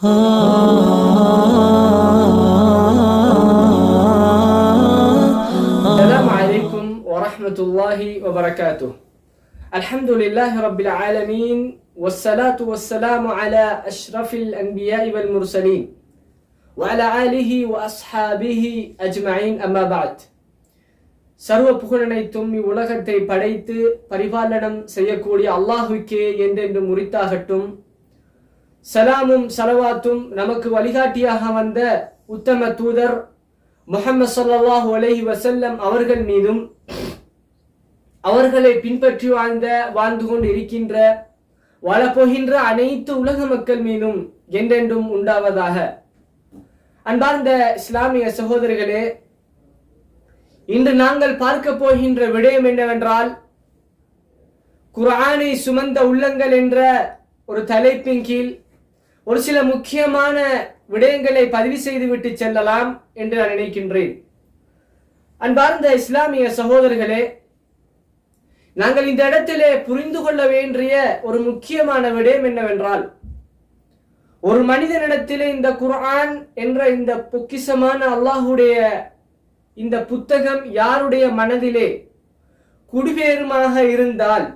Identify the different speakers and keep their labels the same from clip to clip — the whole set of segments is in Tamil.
Speaker 1: السلام عليكم ورحمة الله وبركاته. الحمد لله رب العالمين والصلاة والسلام على أشرف الأنبياء والمرسلين وعلى آله وأصحابه أجمعين أما بعد. சர்வ புகழனைத்தும் இவ்வுலகத்தை படைத்து பரிபாலனம் செய்யக்கூடிய அல்லாஹ்வுக்கே என்றென்று முறித்தாகட்டும். சலாமும் சலவாத்தும் நமக்கு வழிகாட்டியாக வந்த உத்தம தூதர் முஹம்மது ஸல்லல்லாஹு அலைஹி வஸல்லம் அவர்கள் மீதும் அவர்களை பின்பற்றி வாழ்ந்து கொண்டு இருக்கின்ற வாழப்போகின்ற அனைத்து உலக மக்கள் மீதும் என்றென்றும் உண்டாவதாக. அன்பார்ந்த இஸ்லாமிய சகோதரர்களே, இன்று நாங்கள் பார்க்க போகின்ற விடயம் என்னவென்றால், குர்ஆனை சுமந்த உள்ளங்கள் என்ற ஒரு தலைப்பின் கீழ் ஒரு சில முக்கியமான விடயங்களை பதிவு செய்துவிட்டு செல்லலாம் என்று நான் நினைக்கின்றேன். அன்பார்ந்த இஸ்லாமிய சகோதரர்களே, நாங்கள் இந்த இடத்திலே புரிந்து கொள்ள வேண்டிய ஒரு முக்கியமான விடயம் என்னவென்றால், ஒரு மனிதனிடத்திலே இந்த குர்ஆன் என்ற இந்த பொக்கிஷமான அல்லாஹுடைய இந்த புத்தகம் யாருடைய மனதிலே குடியேறுமாக இருந்தால்,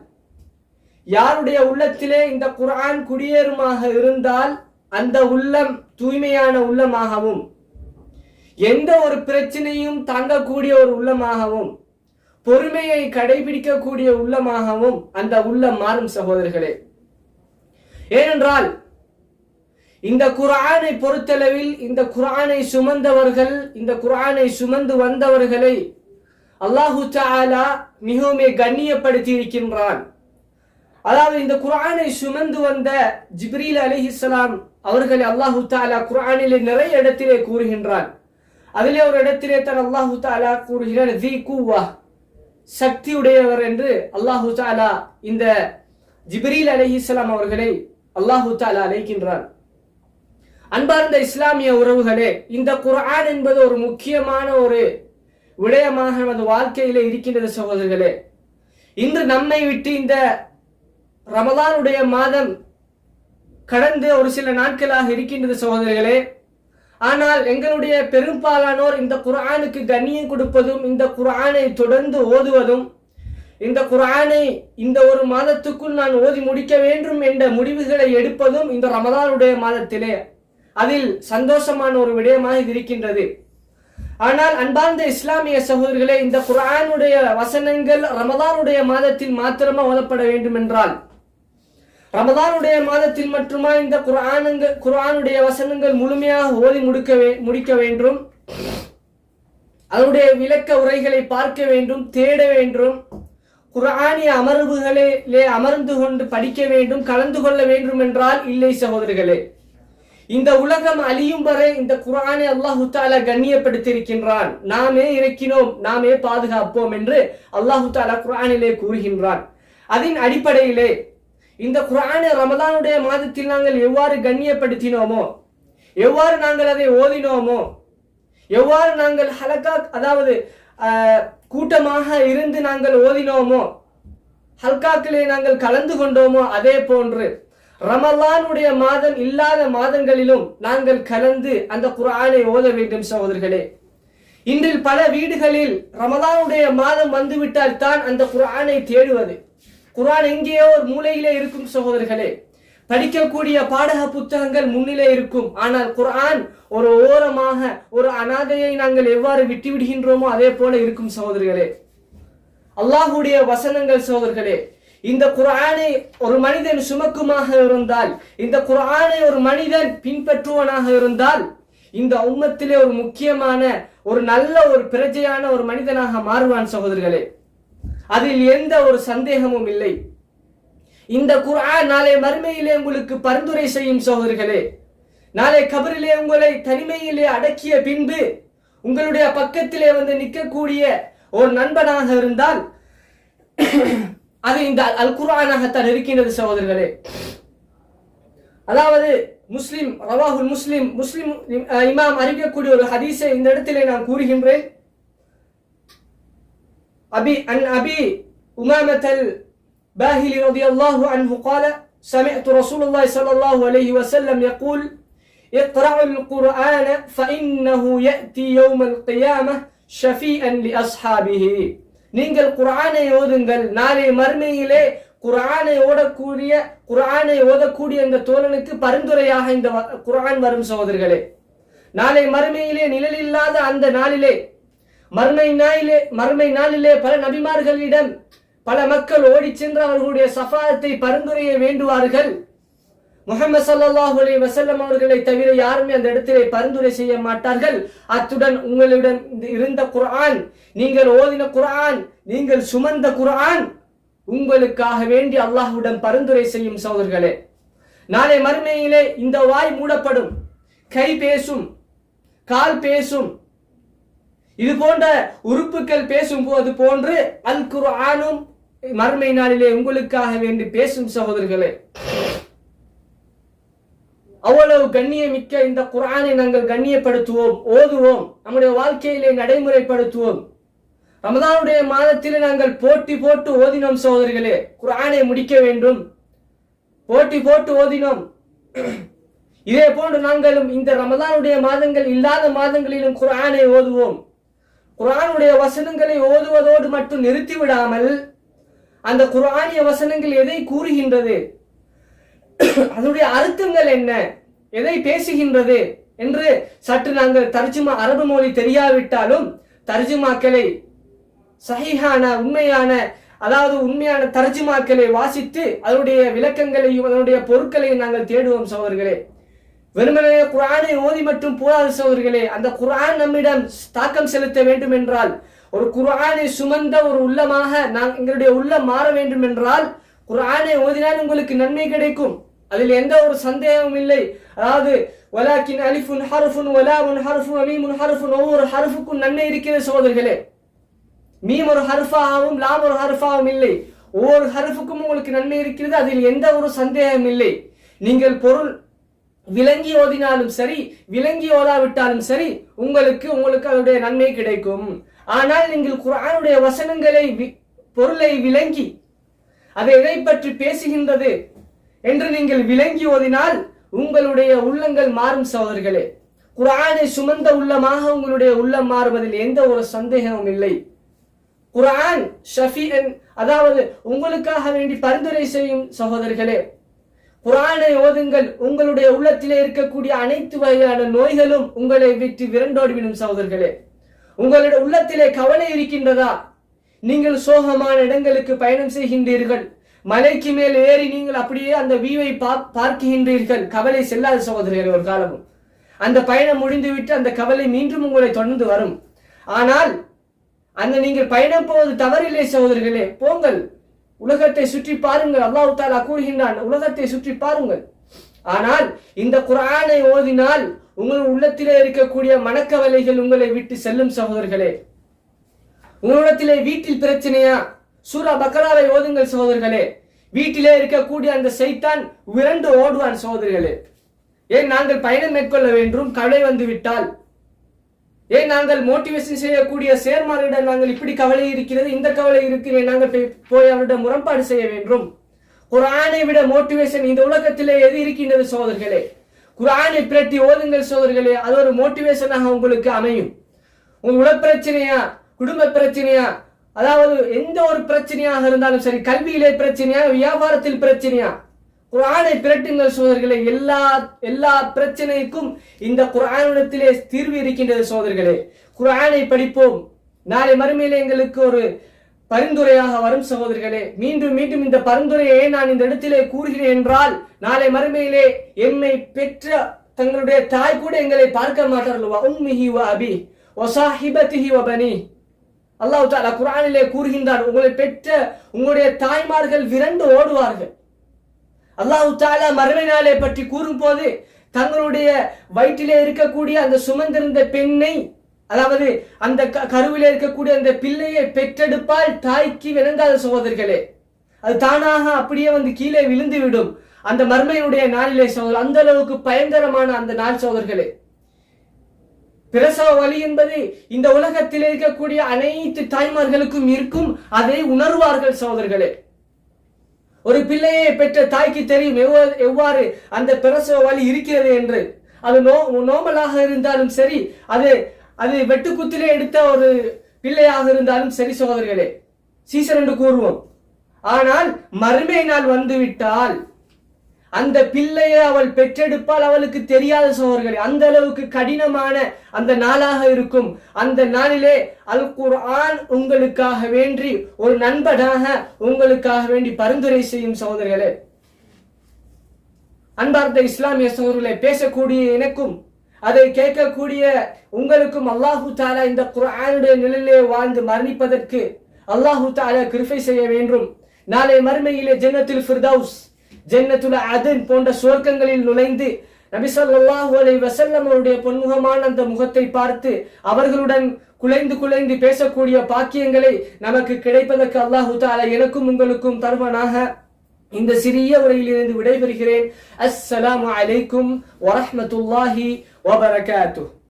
Speaker 1: யாருடைய உள்ளத்திலே இந்த குர்ஆன் குடியேறுமாக இருந்தால், அந்த உள்ளம் தூய்மையான உள்ளமாகவும் எந்த ஒரு பிரச்சனையும் தாங்கக்கூடிய ஒரு உள்ளமாகவும் பொறுமையை கடைபிடிக்கக்கூடிய உள்ளமாகவும் அந்த உள்ளம் மாறும் சகோதரர்களே. ஏனென்றால் இந்த குர்ஆனை பொறுத்தளவில் இந்த குர்ஆனை சுமந்தவர்கள், இந்த குர்ஆனை சுமந்து வந்தவர்களை அல்லாஹு தஆலா மிகவும் கண்ணியப்படுத்தி இருக்கின்றான். அதாவது இந்த குர்ஆனை சுமந்து வந்த ஜிப்ரீல் அலைஹிஸ்ஸலாம் அவர்களை அல்லாஹு தஆலா குர்ஆனிலே நிறைய இடத்திலே கூறுகின்றான். அதிலே ஒரு இடத்திலே தான் அல்லாஹு தஆலா கூறுகிறார், தி குவா, சக்தியுடையவர் என்று அல்லாஹு தஆலா இந்த ஜிப்ரீல் அலைஹிஸ்ஸலாம் அவர்களை அல்லாஹு தஆலா அழைக்கின்றான். அன்பார்ந்த இஸ்லாமிய உறவுகளே, இந்த குர்ஆன் என்பது ஒரு முக்கியமான ஒரு விடயமாக நமது வாழ்க்கையிலே இருக்கின்றது சகோதரர்களே. இன்று நம்மை விட்டு இந்த ரமலானுடைய மாதம் கடந்து ஒரு சில நாட்களாக இருக்கின்றது சகோதரர்களே. ஆனால் எங்களுடைய பெரும்பாலானோர் இந்த குர்ஆனுக்கு கண்ணியம் கொடுப்பதும், இந்த குர்ஆனை தொடர்ந்து ஓதுவதும், இந்த குர்ஆனை இந்த ஒரு மாதத்துக்குள் நான் ஓதி முடிக்க வேண்டும் என்ற முடிவுகளை எடுப்பதும் இந்த ரமலானுடைய மாதத்திலே அதில் சந்தோஷமான ஒரு விடயமாக இருக்கின்றது. ஆனால் அன்பார்ந்த இஸ்லாமிய சகோதரர்களே, இந்த குர்ஆனுடைய வசனங்கள் ரமலானுடைய மாதத்தில் மாத்திரமா ஓதப்பட வேண்டும் என்றால், ரமலானுடைய மாதத்தில் மட்டுமா இந்த குர்ஆனுடைய வசனங்கள் முழுமையாக ஓதி முடிக்க வேண்டும், அதனுடைய விளக்க உரைகளை பார்க்க வேண்டும், தேட வேண்டும், குர்ஆனிய அமர்வுகளிலே அமர்ந்து கொண்டு படிக்க வேண்டும், கலந்து கொள்ள வேண்டும் என்றால் இல்லை சகோதரர்களே. இந்த உலகம் அழியும் வரை இந்த குர்ஆனை அல்லாஹு தஆலா கண்ணியப்படுத்தி இருக்கின்றான். நாமே இறக்கினோம், நாமே பாதுகாப்போம் என்று அல்லாஹு தஆலா குர்ஆனிலே கூறுகின்றான். அதன் அடிப்படையிலே இந்த குர்ஆனை ரமலானுடைய மாதத்தில் நாங்கள் எவ்வாறு கண்ணியப்படுத்தினோமோ, எவ்வாறு நாங்கள் அதை ஓதினோமோ, எவ்வாறு நாங்கள் ஹலகா அதாவது கூட்டமாக இருந்து நாங்கள் ஓதினோமோ, ஹல்காக்களே நாங்கள் கலந்து கொண்டோமோ, அதே போன்று ரமலானுடைய மாதம் இல்லாத மாதங்களிலும் நாங்கள் கலந்து அந்த குர்ஆனை ஓத வேண்டும் சகோதரர்களே. இன்றில் பல வீடுகளில் ரமலானுடைய மாதம் வந்துவிட்டால் தான் அந்த குர்ஆனை தேடுவது. குர்ஆன் எங்கேயோ ஒரு மூலையிலே இருக்கும் சகோதரர்களே. படிக்கக்கூடிய பாடக புத்தகங்கள் முன்னிலே இருக்கும். ஆனால் குர்ஆன் ஒரு ஓரமாக, ஒரு அனாதையை நாங்கள் எவ்வாறு விட்டு விடுகின்றோமோ அதே போல இருக்கும் சகோதரர்களே. அல்லாஹ்வுடைய வசனங்கள் சகோதரர்களே, இந்த குர்ஆனை ஒரு மனிதன் சுமக்குமாக இருந்தால், இந்த குர்ஆனை ஒரு மனிதன் பின்பற்றுவனாக இருந்தால், இந்த உம்மத்திலே ஒரு முக்கியமான ஒரு நல்ல ஒரு பிரஜையான ஒரு மனிதனாக மாறுவான் சகோதரர்களே. அதில் எந்த ஒரு சந்தேகமும் இல்லை. இந்த குர்ஆன் நாளை மறுமையிலே உங்களுக்கு பரிந்துரை செய்யும் சகோதரர்களே. நாளை கபரிலே உங்களை தனிமையிலே அடக்கிய பின்பு உங்களுடைய பக்கத்திலே வந்து நிற்கக்கூடிய ஒரு நண்பனாக இருந்தால் அது இந்த அல் குர்ஆனாகத்தான் இருக்கின்றது சகோதரர்களே. அதாவது முஸ்லிம் ரவாஹுல் முஸ்லிம் இமாம் அறிவிக்கக்கூடிய ஒரு ஹதீஸை இந்த இடத்திலே நான் கூறுகின்றேன். أبي أمامة الباهلي رضي الله عنه قال سمعت رسول الله صلى الله عليه وسلم يقول இக்ராஉல் குர்ஆன ஃபஇன்னஹு யஅதி யௌமல் கியாமஹ் ஷஃபீஅன் லிஅஸ்ஹாபிஹி. நீங்கள் குர்ஆனை ஓதுங்கள், நாளை மறுமையிலே குர்ஆனை ஓதக்கூடிய இந்த தோழனுக்கு பரிந்துரையாக இந்த குர்ஆன் வரும் சகோதரர்களே. நாளை மறுமையிலே நிழலில்லாத அந்த நாளிலே, மறுமை நாளிலே பல நபிமார்களிடம் பல மக்கள் ஓடி சென்று அவர்களுடைய ஷஃபாஅத்தை பரிந்துரையை வேண்டுவார்கள். முஹம்மது ஸல்லல்லாஹு அலைஹி வஸல்லம் அவர்களை தவிர யாருமே அந்த இடத்திலே பரிந்துரை செய்ய மாட்டார்கள். அத்துடன் உங்களிடம் இருந்த குர்ஆன், நீங்கள் ஓதின குர்ஆன், நீங்கள் சுமந்த குர்ஆன் உங்களுக்காக வேண்டி அல்லாஹ்விடம் பரிந்துரை செய்யும் சகோதரர்களே. நாளை மறுமையிலே இந்த வாய் மூடப்படும், கை பேசும், கால் பேசும், இது போன்ற உறுப்புகள் பேசும் போது போன்று அல் குர்ஆனும் மறுமை நாளிலே உங்களுக்காக வேண்டி பேசும் சகோதரர்களே. அவ்வளவு கண்ணியமிக்க இந்த குர்ஆனை நாங்கள் கண்ணியப்படுத்துவோம், ஓதுவோம், நம்முடைய வாழ்க்கையிலே நடைமுறைப்படுத்துவோம். ரமதானுடைய மாதத்திலே நாங்கள் போட்டி போட்டு ஓதினோம் சகோதரர்களே, குர்ஆனை முடிக்க வேண்டும், போட்டி போட்டு ஓதினோம். இதே போன்று நாங்களும் இந்த ரமதானுடைய மாதங்கள் இல்லாத மாதங்களிலும் குர்ஆனை ஓதுவோம். குர்ஆனுடைய வசனங்களை ஓதுவதோடு மட்டும் நிறுத்திவிடாமல் அந்த குர்ஆனிய வசனங்கள் எதை கூறுகின்றது, அதனுடைய அர்த்தங்கள் என்ன, எதை பேசுகின்றது என்று சற்று நாங்கள் தர்ஜுமா, அரபு மொழி தெரியாவிட்டாலும் தர்ஜுமாக்களை, சஹீஹான உண்மையான தர்ஜுமாக்களை வாசித்து அதனுடைய விளக்கங்களையும் அதனுடைய பொருட்களையும் நாங்கள் தேடுவோம் சகோதரர்களே. வெறுமனே குர்ஆனை ஓதி மட்டும் போதாது சகோதரர்களே. அந்த குர்ஆன் நம்மிடம் தாக்கம் செலுத்த வேண்டும் என்றால், ஒரு குர்ஆனை சுமந்த ஒரு உள்ளமாக எங்களுடைய உள்ளம் மாற வேண்டும் என்றால் குர்ஆனை ஓதினால் உங்களுக்கு நன்மை கிடைக்கும், அதில் எந்த ஒரு சந்தேகமும் இல்லை. அதாவது வலாக்கின் அலிஃபுன் ஹர்ஃபுன் வலாமுன் ஹர்ஃபுன் மீமுன் ஹர்ஃபுன், ஒவ்வொரு ஹர்ஃபுக்கும் நன்மை இருக்கிறது சகோதரர்களே. மீம் ஒரு ஹர்ஃபாகவும் லாம் ஒரு ஹர்ஃபாகவும் இல்லை, ஒவ்வொரு ஹர்ஃபுக்கும் உங்களுக்கு நன்மை இருக்கிறது, அதில் எந்த ஒரு சந்தேகம் இல்லை. நீங்கள் பொருள் விளங்கி ஓதினாலும் சரி, விளங்கி ஓதாவிட்டாலும் சரி, உங்களுக்கு அதனுடைய நன்மை கிடைக்கும். ஆனால் நீங்கள் குர்ஆனுடைய வசனங்களை, பொருளை விளங்கி அதை எதை பற்றி பேசுகின்றது என்று நீங்கள் விளங்கி ஓதினால் உங்களுடைய உள்ளங்கள் மாறும் சகோதரர்களே. குர்ஆனை சுமந்த உள்ளமாக உங்களுடைய உள்ளம் மாறுவதில் எந்த ஒரு சந்தேகமும் இல்லை. குர்ஆன் ஷஃபீஅன், அதாவது உங்களுக்காக வேண்டி பரிந்துரை செய்யும் சகோதரர்களே. குர்ஆனை ஓதுங்கள், உங்களுடைய உள்ளத்திலே இருக்கக்கூடிய அனைத்து வகையான நோய்களும் உங்களை விட்டு விரண்டோடிவிடும் சகோதரர்களே. உங்களுடைய உள்ளத்திலே கவலை இருக்கின்றதா? நீங்கள் சோகமான இடங்களுக்கு பயணம் செய்கின்றீர்கள், மலைக்கு மேல் ஏறி நீங்கள் அப்படியே அந்த வியூவை பார்க்கின்றீர்கள், கவலை செல்லாத சகோதரர்களே. ஒரு காலமும் அந்த பயணம் முடிந்துவிட்டு அந்த கவலை மீண்டும் உங்களை தொடர்ந்து வரும். ஆனால் அந்த நீங்கள் பயணம் போவது தவறில்லை சகோதரர்களே, போங்கள், உலகத்தை சுற்றி பாருங்கள். அல்லாஹ் தஆலா கூறுகின்றான், உலகத்தை சுற்றி பாருங்கள். ஆனால் இந்த குர்ஆனை ஓதினால் உங்கள் உள்ளத்திலே இருக்கக்கூடிய மனக்கவலைகள் உங்களை விட்டு செல்லும் சகோதரர்களே. உங்களிடத்திலே வீட்டில் பிரச்சனையா? சூரா பக்ராவை ஓதுங்கள் சகோதரர்களே. வீட்டிலே இருக்கக்கூடிய அந்த சைத்தான் விரண்டு ஓடுவான் சகோதரர்களே. ஏன் நாங்கள் பயணம் மேற்கொள்ள வேண்டும், கவலை வந்து விட்டால்? ஏன் நாங்கள் மோட்டிவேஷன் செய்யக்கூடிய சேர்மாரிடம் நாங்கள் இப்படி கவலை இருக்கிறது, இந்த கவலை இருக்கிறேன், நாங்கள் போய் அவரிடம் முரண்பாடு செய்ய வேண்டும்? குர்ஆனை விட மோட்டிவேஷன் இந்த உலகத்திலே எது இருக்கின்றது சகோதரர்களே? குர்ஆனை பிரட்டி ஓதுங்கள் சகோதரர்களே, அது ஒரு மோட்டிவேஷனாக உங்களுக்கு அமையும். உங்கள் உடல் பிரச்சனையா, குடும்ப பிரச்சனையா, அதாவது எந்த ஒரு பிரச்சனையாக இருந்தாலும் சரி, கல்வியிலே பிரச்சனையா, வியாபாரத்தில் பிரச்சனையா, குர்ஆனை பிரட்டுங்கள் சகோதரர்களே. எல்லா பிரச்சனைக்கும் இந்த குர்ஆனிடத்திலே தீர்வு இருக்கின்றது சகோதரர்களே. குர்ஆனை படிப்போம், நாளை மறுமையிலே எங்களுக்கு ஒரு பரிந்துரையாக வரும் சகோதரர்களே. மீண்டும் மீண்டும் இந்த பரிந்துரையை நான் இந்த இடத்திலே கூறுகிறேன் என்றால், நாளை மறுமையிலே எம்மை பெற்ற தங்களுடைய தாய் கூட எங்களை பார்க்க மாட்டார்கள். உம்மிஹி வ அபி வ ஸாஹிபதிஹி வ பனி. அல்லாஹ் தஆலா குர்ஆனிலே கூறுகின்றார், உங்களை பெற்ற உங்களுடைய தாய்மார்கள் விரண்டு ஓடுவார்கள். அல்லாஹ் தஆலா மறுமை நாளை பற்றி கூறும்போது தங்களுடைய வயிற்றிலே இருக்கக்கூடிய அந்த சுமந்திருந்த பெண்ணை, அதாவது அந்த கருவிலே இருக்கக்கூடிய அந்த பிள்ளையை பெற்றெடுப்பால் தாய்க்கு விளங்காத சகோதரர்களே. அது தானாக அப்படியே வந்து கீழே விழுந்து விடும் அந்த மர்மையுடைய நாளிலே சகோதரர். அந்த அளவுக்கு பயங்கரமான அந்த நாள் சகோதரர்களே. பிரசவ வலி என்பது இந்த உலகத்தில் இருக்கக்கூடிய அனைத்து தாய்மார்களுக்கும் இருக்கும், அதை உணர்வார்கள் சகோதரர்களே. ஒரு பிள்ளையை பெற்ற தாய்க்கு தெரியும் எவ்வாறு அந்த பிரசவ வலி இருக்கிறது என்று. அது நோமலாக இருந்தாலும் சரி, அது வெட்டுக்குத்திலே எடுத்த ஒரு பிள்ளையாக இருந்தாலும் சரி சகோதரர்களே, சீசன் என்று கூறுவோம். ஆனால் மறுமை நாள் வந்துவிட்டால் அந்த பிள்ளையை அவள் பெற்றெடுப்பால் அவளுக்கு தெரியாத சகோதரர்களே, அந்த அளவுக்கு கடினமான அந்த நாளாக இருக்கும். அந்த நாளிலே அல் குர்ஆன் உங்களுக்காக வேண்டி ஒரு நண்பனாக உங்களுக்காக வேண்டி பரிந்துரை செய்யும் சகோதரர்களே. அன்பார்ந்த இஸ்லாமிய சகோதரர்களே, பேசக்கூடிய எனக்கும் அதை கேட்கக்கூடிய உங்களுக்கும் அல்லாஹு தஆலா இந்த குர்ஆனுடைய நிழலிலே வாழ்ந்து மரணிப்பதற்கு அல்லாஹு தஆலா கிருபை செய்ய வேண்டும். நாளை மறுமையிலே ஜன்னத்துல் ஃபிர்தௌஸ், ஜன்னத்துல் அதன் போன்ற சுவர்க்கங்களில் நுழைந்து நபி ஸல்லல்லாஹு அலைஹி வஸல்லம் அவருடைய பொன்முகமான அந்த முகத்தை பார்த்து அவர்களுடன் குலைந்து குலைந்து பேசக்கூடிய பாக்கியங்களை நமக்கு கிடைப்பதற்கு அல்லாஹு தஆலா எனக்கும் உங்களுக்கும் தருவானாக. இந்த சிறிய உரையிலிருந்து விடைபெறுகிறேன். அஸ்ஸலாமு அலைக்கும் வரஹ்மத்துல்லாஹி வபரகாத்துஹு.